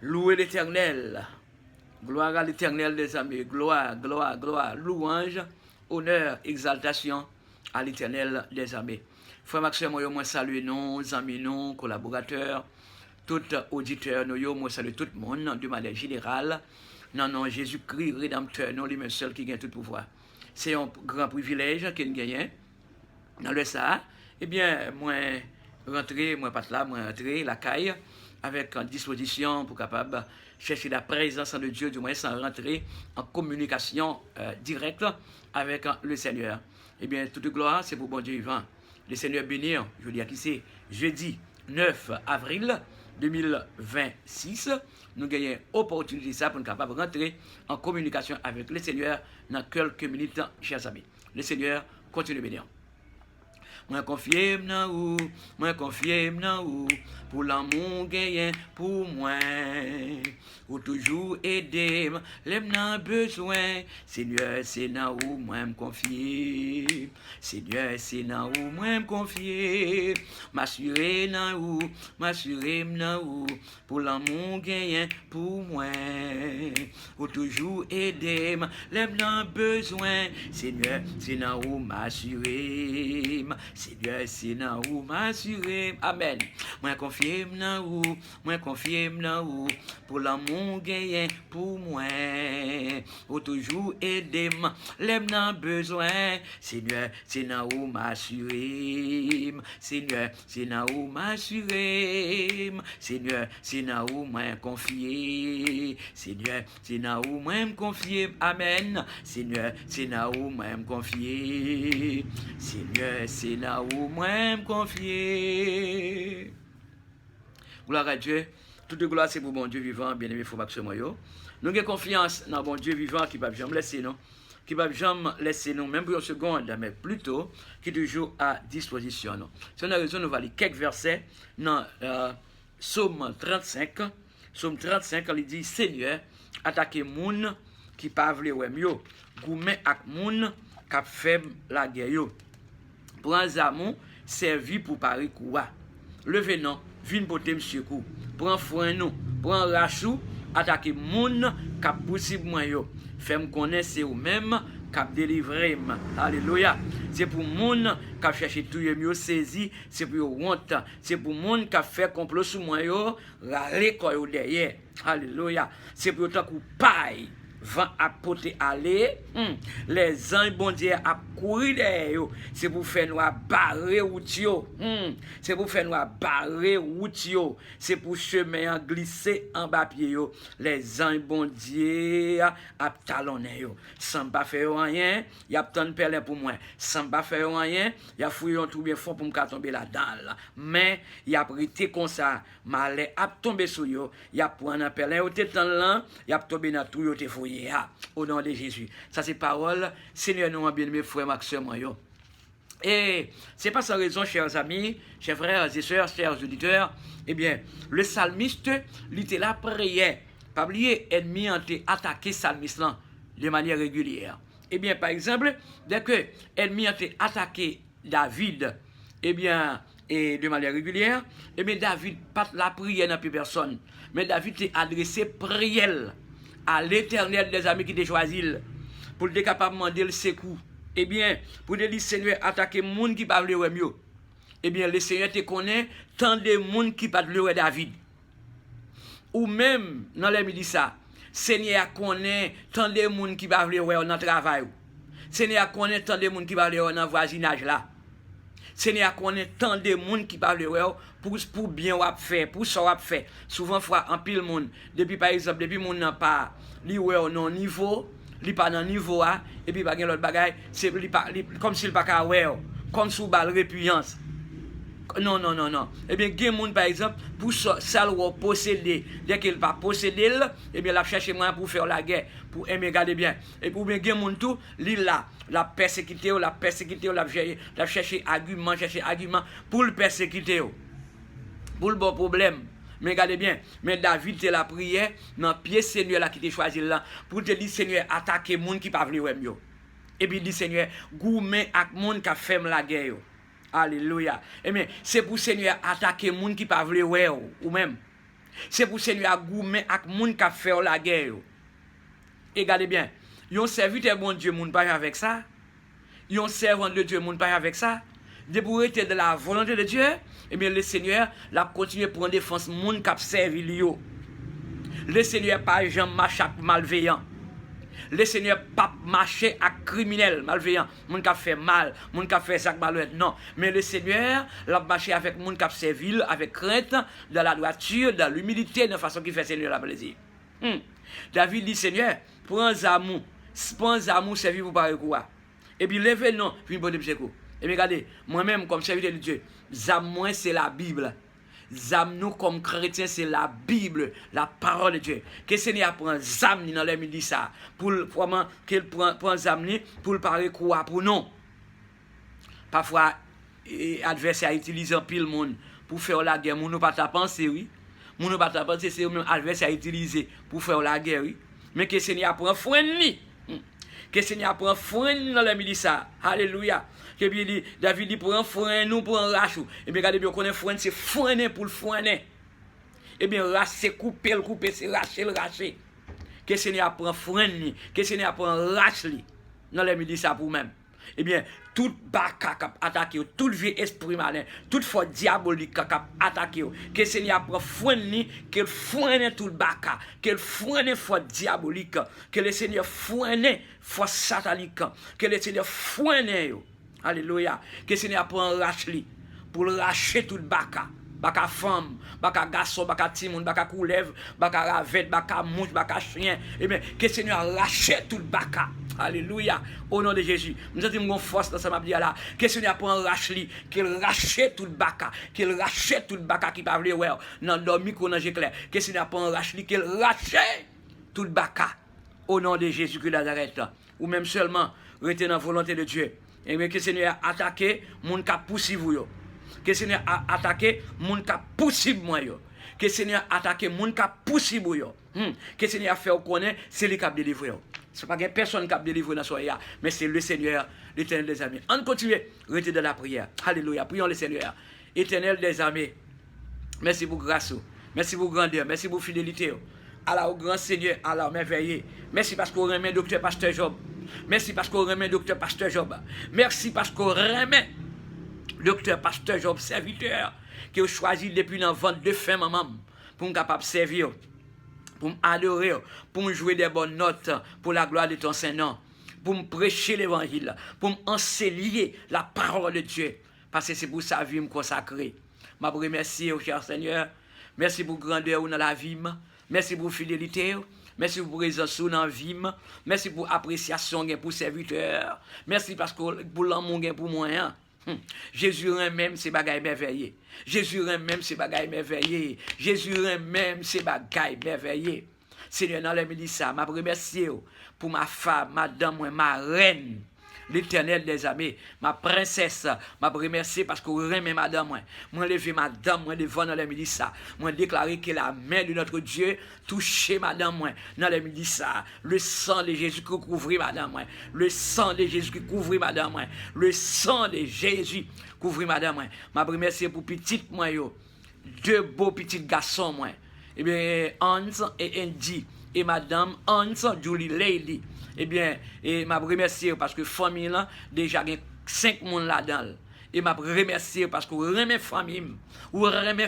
Louez l'Éternel. Gloire à l'Éternel des amis. Gloire, gloire, gloire. Louange, honneur, exaltation à l'Éternel des amis. Frère Maxime, moi salue nos amis, nos collaborateurs, tout auditeur, moi salue tout le monde de manière générale. Non, non, Jésus-Christ, Rédempteur, non, lui-même seul qui gagne tout pouvoir. C'est un grand privilège qu'il gagne. Dans le ça, eh bien, moi rentrer, moi pas là, moi rentrer la caille avec en disposition pour capable chercher la présence de Dieu, du moins sans rentrer en communication directe avec le Seigneur. Eh bien, toute gloire, c'est pour bon Dieu vivant. Le Seigneur bénir, je dis à qui c'est jeudi 9 avril 2026, nous gagnons opportunité ça pour nous capable de rentrer en communication avec le Seigneur dans quelques minutes, chers amis. Le Seigneur continue de bénir. Moi confié dans ou, moi confié dans ou, pour l'amour gagné pour moi. Ou toujours aider, l'aime dans besoin. Seigneur, c'est dans ou moi me confier. Seigneur, c'est dans ou moi me confier. M'assurer dans ou, m'assurer dans ou, pour l'amour gagné pour moi. Ou toujours aider, l'aime dans besoin. Seigneur, c'est dans ou m'assurer. Seigneur, c'est dans où m'assurer. Amen. Moi confié dans où, moi confié dans où, pour l'amour gagné pour moi. Pour toujours aider, l'aime dans besoin. Seigneur, c'est dans où m'assurer. Seigneur, c'est dans où m'assurer. Seigneur, c'est dans où moi confier. Seigneur, c'est dans où moi me confier. Amen. Seigneur, c'est dans où moi me confier. Seigneur, c'est là où moi me confier. Gloire à Dieu. Toute gloire c'est pour bon Dieu vivant, bien-aimé frère Maxime yo. Nous avons confiance dans bon Dieu vivant qui ne va jamais laisser nous, qui ne va jamais laisser nous, même pour une seconde, mais plutôt qui est toujours à disposition. C'est une raison nous allons lire quelques versets dans Psaume 35. Psaume 35, il dit Seigneur, attaquez moun qui pas vle wè yo, goumè ak moun qui fait la guerre. Prends zamon, servi pour Paris Koua. Levez non, vin pote monsieur kou. Prends foin nou, prends rachou, attaquer moun kap possible moi yo. Fais-moi connaître c'est ou même kap délivrer. Alléluia. C'est pour moun kap chercher tout yo saisi, c'est pour yo honte, c'est pour moun kap fait complot sous moi yo, râler ko yo derrière. Alléluia. C'est pour tant kou paille. Vent à porter aller, les anges bon Dieu à courir derrière, c'est pour faire nous barrer route, c'est pour faire nous barrer route, c'est pour chemin en glisser en bas pied, les anges bon Dieu à talonner, sans pas faire rien, il y a tant de perles pour moi, sans pas faire rien, il y a fouillé un tout bien fort pour me tomber là-dedans, mais il y a prêté comme ça, malais a tombé sur yo, il y a prendre un perle au tétan là, il y a tombé dans tout yo te fouillé. Au nom de Jésus. Ça c'est parole. Seigneur, nous bien mes frères Maxime. Et c'est pas sans raison, chers amis, chers frères et sœurs, chers auditeurs, eh bien, le psalmiste, il était là prière. Pas oublier, ennemi ont attaqué psalmiste là de manière régulière. Eh bien, par exemple, dès que ennemi ont attaqué David, eh bien, et de manière régulière, eh bien, David pas la prière dans plus personne. Mais David s'est adressé prière à l'Éternel des amis qui te choisi pour être capable de demander le secours. Eh bien, pour te dire Seigneur, attaquer les gens qui ne parlent pas mieux. Eh bien, le Seigneur te connaît tant de gens qui ne parlent pas David. Ou même, dans les dit ça, Seigneur connaît tant de gens qui ne parlent pas dans le travail. Seigneur connaît tant de gens qui ne parlent pas dans le voisinage là. Seigneur connaît tant de monde qui parle pour bien faire, pour ça faire. Souvent fois en pile monde, depuis par exemple, depuis monde n'a pas li non niveau, li pas dans niveau a et puis pas gen l'autre bagaille, c'est comme s'il pas ka comme sous balle répugnance. Non. Eh bien, gen monde par exemple pour ça le posséder, dès qu'il pas posséder, eh bien la chercher moyen pour faire la guerre, pour aimer garder bien. Et pour bien gen monde tout, li là la persécuter, la chercher argument pour le persécuter. Pour le bon problème. Mais regardez bien, mais David te la prière dans pied Seigneur là qui te choisi là pour te dire Seigneur attaquer monde qui pas vle yo. Et puis dit Seigneur goumé ak monde qui fait la guerre yo. Alléluia. Et bien c'est pour Seigneur attaquer monde qui pas vle ou même C'est pour Seigneur à goumer avec moun qui fait la guerre. Et regardez bien, yon serviteur bon Dieu moun pas avec ça. Yon servant de Dieu moun pas avec ça. De pour être de la volonté de Dieu, eh bien le Seigneur l'a continué pour en défense moun qui servi lui. Le Seigneur pas jamais marche avec malveillant. Le Seigneur pas marcher avec criminel, malveillant, moun qui fait mal, moun qui fait ça malhonnête. Non, mais le Seigneur l'a marché avec moun qui servi avec crainte, dans la droiture, dans l'humilité, de façon qui fait Seigneur la plaisir. David dit Seigneur, prends amour servir pour parler quoi. Et puis levez non, puis bonne secours. Et bien regardez, moi-même comme serviteur de Dieu, zam moi c'est la Bible. Zam nous comme chrétiens c'est la Bible, la parole de Dieu. Que le Seigneur prend zam dans les midi ça pour vraiment qu'il prend zam pour le parler quoi pour non. Parfois adversaire utilise un pile monde pour faire la guerre, moun pas ta penser oui. Moun pas ta penser c'est même adversaire utiliser pour faire la guerre oui. Mais que le Seigneur prend frein ni. Que le Seigneur prend frein dans les midi ça. Alléluia. Que bien David dit pour un frein nous pour un rachou. Et bien regardez bien qu'on est frein c'est freiner pour le freiner. Et bien rache c'est couper c'est racher. Que le Seigneur prend frein ni, que le Seigneur prend rache li. Dans les midi ça pour même. Eh bien tout baka cap attaquer, tout vieux esprit malin, toute force diabolique cap attaquer. Que le Seigneur prend frein ni, qu'il freine tout le baka, qu'il freine force diabolique, que le Seigneur freine force satanique, que le Seigneur freine yo. Alléluia. Que le Seigneur prend rachli pour racher tout le baka. Baka femme, baka garçon, baka timoun, baka couleuvre, baka ravette, baka mouche, baka chien. Eh bien, que le Seigneur rache tout le baka. Alléluia. Au nom de Jésus. Nous avons une force dans ce mabdia là. Que le Seigneur prend rachli, qu'il rache tout le baka, qu'il rache tout le baka qui parle ouais. Dans le micro dans clair. Que le Seigneur prend rachli, qu'il rache tout le baka. Au nom de Jésus de Nazareth. Ou même seulement rester dans la volonté de Dieu. Et bien que le Seigneur a attaqué moun ka poursuivre yo. Que le Seigneur a attaqué moun ka poursuivre moi yo. Que le Seigneur a attaqué moun ka poursuivre yo. Que le Seigneur a fait connaître c'est lui qui a délivré yo. C'est pas personne qui a délivré dans soya, mais c'est le Seigneur, l'Éternel des armées. On continue, rester dans la prière. Alléluia. Prions le Seigneur. Éternel des armées. Merci pour grâce. Merci pour grandeur, merci pour fidélité. Allah au grand Seigneur, Allah merveilleux. Merci parce qu'on remet docteur Pasteur Job. Merci parce qu'on remet docteur Pasteur Job. Merci parce qu'on remet docteur Pasteur Job, serviteur, qui a choisi depuis dans 22 fins, maman, pour nous capable servir, pour m'adorer, pour me jouer des bonnes notes, pour la gloire de ton Saint-Nom, pour me prêcher l'évangile, pour m'enseigner la parole de Dieu, parce que c'est pour sa vie me consacrer. Je vous remercie, cher Seigneur. Merci pour grandeur dans la vie. Merci pour fidélité. Merci pour présence dans la vie. Merci pour appréciation pour serviteur. Merci parce que pour l'amour pour moi. Jésus même c'est bagaille merveilleux. Jésus même c'est bagaille merveilleux. Jésus même c'est bagaille merveilleux. Seigneur dans les midi ça, m'a remercié pour ma femme, madame, ma reine. L'Éternel des armées, ma princesse, m'a remercié parce que vous remerciez madame. Moi, levé madame, moi, devant dans les midi ça. Moi, déclaré que la main de notre Dieu touchait madame, moi, dans les midi ça. Le sang de Jésus qui couvrit madame, moi. Le sang de Jésus qui couvrit madame, moi. Le sang de Jésus couvrit madame, moi. M'a remercié pour petite, moi, yo. Deux beaux petits garçons, moi. Eh bien, Hans et Andy. Et madame Hans Julie Lady. Eh bien, et m'a remercié parce que famille là, déjà il y a 5 personnes là-dedans. Et m'a remercié parce que vous remerciez famille, vous remerciez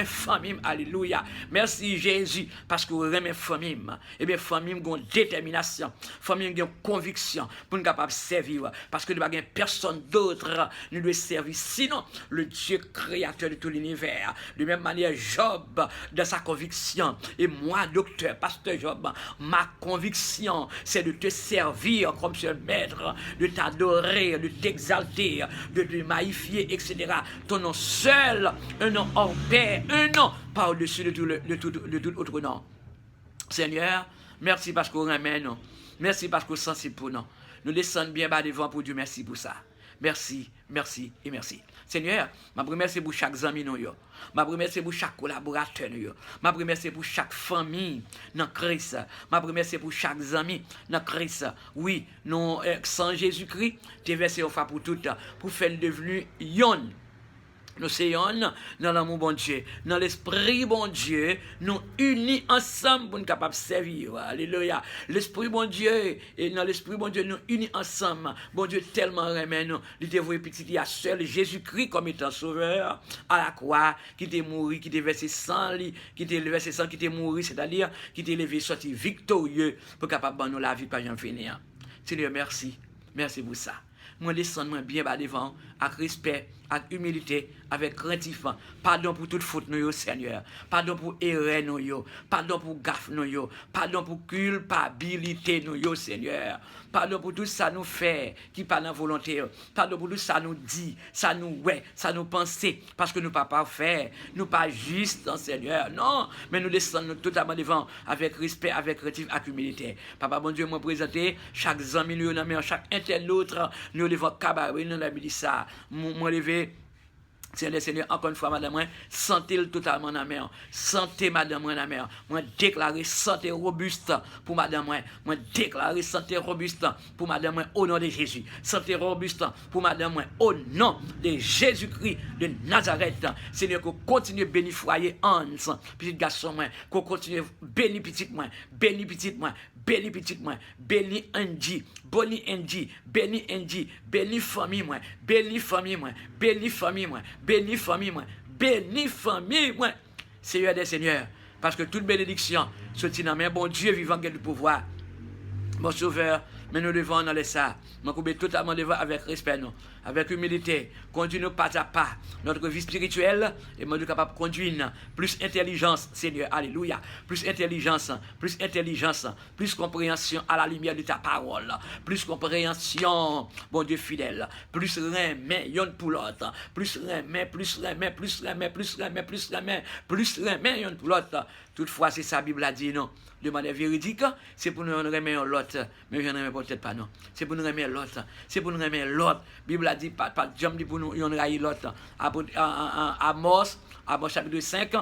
famille, alléluia. Merci Jésus parce que vous remerciez famille. Et bien famille a une détermination, famille a une conviction pour nous capable servir parce que nous n'avons personne d'autre nous doit servir sinon le Dieu créateur de tout l'univers. De même manière Job dans sa conviction et moi docteur pasteur Job, ma conviction c'est de te servir comme seul maître, de t'adorer, de t'exalter, de te magnifier, etc. Ton nom seul, un nom hors pair, un nom par-dessus de tout autre nom. Seigneur, merci parce qu'on ramène, merci parce qu'on est sensible pour nous. Nous descendons bien bas devant pour Dieu, merci pour ça. Merci, merci et merci. Seigneur, je vous remercie pour chaque ami, je vous remercie pour chaque collaborateur, je vous remercie pour chaque famille dans Christ, je vous remercie pour chaque ami dans Christ. Oui, nous, sans Jésus-Christ, tu es versé au fa pour tout, pour faire devenu yon. Nous sommes dans l'amour bon Dieu, dans l'esprit bon Dieu, nous unis ensemble pour nous capables de servir. Alléluia. L'esprit bon Dieu, et dans l'esprit bon Dieu, nous unis ensemble. Bon Dieu tellement remet nous. Il te voulu petit, il y a seul Jésus-Christ comme étant sauveur à la croix, qui t'est mort, qui t'est versé sang, qui t'est versé sang, qui t'est mort, c'est-à-dire qui t'est levé, sorti victorieux pour capable de nous la vie, pas jamais finir. Seigneur, merci. Merci pour ça. Moi, descends-moi bien bas devant, avec respect, avec humilité, avec craintif. Pardon pour toute faute, nous, Seigneur. Pardon pour erreur, nous, pardon pour gaffe, nous, pardon pour culpabilité, nous, Seigneur. Pardon pour tout ça nous fait, qui pas dans volonté. Pardon pour tout ça nous dit, ça nous ouais, ça nous pense, parce que nous pas parfaits, nous pas justes, Seigneur. Non, mais nous descendons totalement devant, avec respect, avec craintif, avec humilité. Papa, bon Dieu, moi présenter chaque ami, nous, chaque internaute, nous devons cabaret, nous l'avons ça. Moi, lever. Seigneur, encore une fois, madame, moi, santé totalement dans la mer. Santé, madame, moi, dans la mer. Moi, déclarer santé robuste pour madame, moi. Moi, déclarer santé robuste pour madame, moi, au nom de Jésus. Santé robuste pour madame, moi, au nom de Jésus-Christ de Nazareth. Seigneur, qu'on continue à bénir foyer Hans, petit garçon, moi. Qu'on continue à bénir petit, moi. Bénir petit, moi. Béni petit moi, béni Andy, béni Andy, béni Andy, béni famille moi, béni famille moi, béni famille moi, béni famille moi, béni famille moi. Seigneur des seigneurs, parce que toute bénédiction sortit dans main bon Dieu vivant qui a du pouvoir. Mon sauveur, mais nous devons dans les ça. Nous coupons totalement devant avec respect, nous, avec humilité. Conduis-nous pas à pas notre vie spirituelle et nous sommes capables de conduire plus intelligence, Seigneur. Alléluia. Plus intelligence, plus compréhension à la lumière de ta parole. Plus compréhension, bon Dieu fidèle. Plus remè, yon pour l'autre. Plus remè, yon pour l'autre. Toutefois, c'est ça, la Bible a dit, non. De manière véridique, c'est pour nous remettre l'autre. Mais je ne remets peut-être pas, non. C'est pour nous remettre l'autre. C'est pour nous remettre l'autre. La Bible a dit, pas de pour nous remettre l'autre. Amos chapitre 5,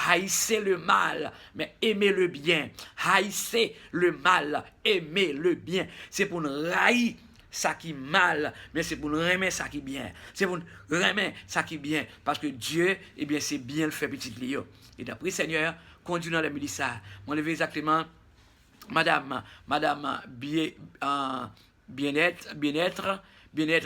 haïssez le mal, mais aimez le bien. Haïssez le mal, aimez le bien. C'est pour nous haïr ça qui mal, mais c'est pour nous remettre ça qui bien. C'est pour nous remettre ça qui bien. Parce que Dieu, eh bien, c'est bien le fait petit Léo. Et d'après Seigneur, continuons à le ça. Moi, je vais exactement, Madame bien-être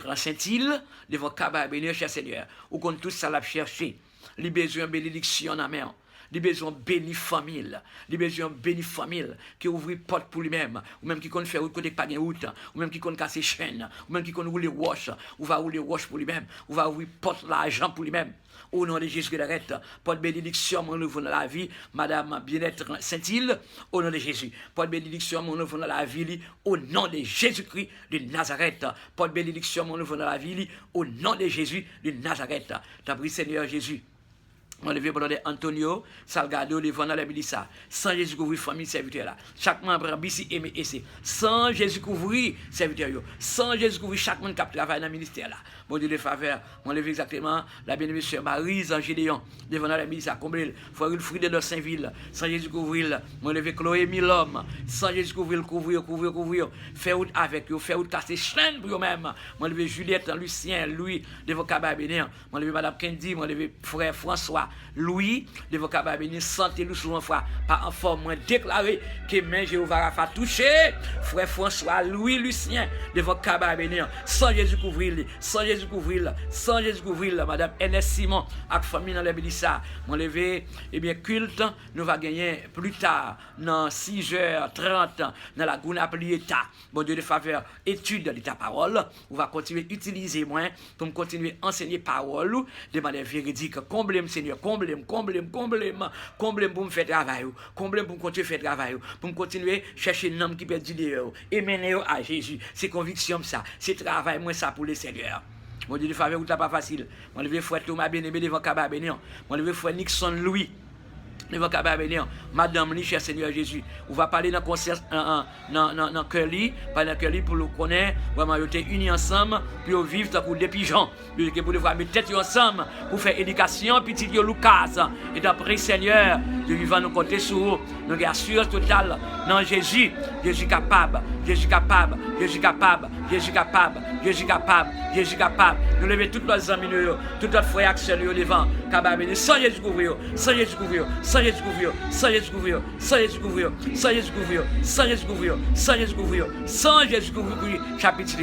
en Saint-Île, devant Kaba, bénir, cher Seigneur. Ou qu'on tous ça l'a cherché. Les besoins de bénédiction en main. Les besoins béni famille, les besoins béni famille qui ouvre porte pour lui-même, ou même qui compte faire route côté pas de route, ou même qui compte casser chaîne, ou même qui compte rouler wash, ou va rouler wash pour lui-même, ou va ouvrir porte l'argent pour lui-même. Au nom de Jésus de Nazareth, porte bénédiction mon nouveau dans la vie, Madame bien-être Saint-Île, au nom de Jésus. Porte bénédiction mon nouveau dans la vie, au nom de Jésus-Christ de Nazareth. Porte bénédiction mon nouveau dans la vie, au nom de Jésus de Nazareth. T'as pris Seigneur Jésus. On levé pour Antonio Salgado devant la Bélissa. Sans Jésus couvrir famille serviteur là. Chaque membre ici aimé essayer. Sans Jésus couvrir serviteur yo. Sans Jésus couvrir chaque monde qui travaille dans le ministère là. Bon Dieu de faveur. On levé exactement la bien-aimée sœur Marie en Gédéon devant la Bélissa Combrel. Faut le fruit de leur Saint-Ville. Sans Jésus couvrir. On levé Chloé Milhomme. Sans Jésus couvrir. Faire route avec eux, faire route casser chaîne pour eux même. On levé Juliette, Lucien, Louis devant Kaba Bénin. On levé madame Kendi, on levé frère François Louis, de vos capables bénis, sentez-nous souvent fois, par en forme, moins déclaré que main Jéhovah Rapha touché, frère François Louis Lucien, de vos capables bénis, sans Jésus couvrir, madame Ernest Simon, avec famille dans les Bélissa, mon levé, eh bien, culte, nous va gagner plus tard, dans 6h30, dans la Gouna Plieta, bon Dieu de faveur, étude de ta parole, on va continuer à utiliser moins, pour continuer à enseigner parole, de manière véridique, comblez-moi, Seigneur, comblez-moi pour me faire travail, comblez-moi pour continuer à faire travail, pour me continuer à chercher un homme qui peut dire, et mener à Jésus. C'est conviction ça, c'est travail, moi ça pour le Seigneur. Mon Dieu de faveur, ou pas facile. Mon levé frère Thomas bien-aimé devant Kaba Bénéon. Mon levé frère Nixon Louis devant Kaba Bénéon. Madame li, cher Seigneur Jésus. On va parler dans concert dans cœur li, pas dans cœur li pour le connaître, vraiment ils étaient unis ensemble, puis ils vivent pour des pigeons. Pour devoir mettre tête ensemble pour faire éducation petit yo Lucas. Et d'après Seigneur, Dieu vivant, nous compter sur vous. Nous avons assurance totale. Non, Jésus. Jésus capable. Jésus capable. Jésus capable. Jésus capable. Jésus capable. Jésus capable. Nous levons toutes nos amis, toutes nos frères Axel devant. Sans Jésus couvrir. Sans Jésus couvrir. Sans Jésus couvrir. Sans Jésus couvrir. Sans Jésus couvrir. Sans Jésus couvrir. Sans Jésus couvrir. Sans Jésus couvrir. Sans Jésus couvrir. Chapitre.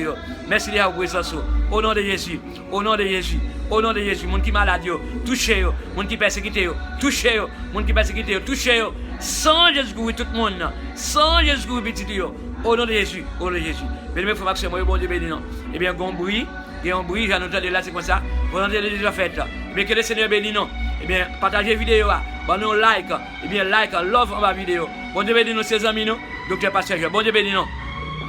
Merci de la présence. Au nom de Jésus. Au nom de Jésus. Au nom de Jésus. Monde qui malade, touchez. Monde qui persécuté, touchez. Monde qui persécuté, touchez. Sans Jésus couvrir tout le monde. Sans Jésus couvrir petit. Au nom de Jésus. Au nom de Jésus. Bien-aimé, frère Maxime, bon Dieu béni. Eh bien, un bruit. Et un bruit, j'en entends de là, c'est comme ça. Vous entendez déjà fait. Eh bien, que le Seigneur bénisse nous. Eh bien, partagez la vidéo. Bon, nous like. Eh bien, like, love ma vidéo. Bon Dieu béni nous, ses amis, nous. Docteur Pasteur, bon Dieu béni nous.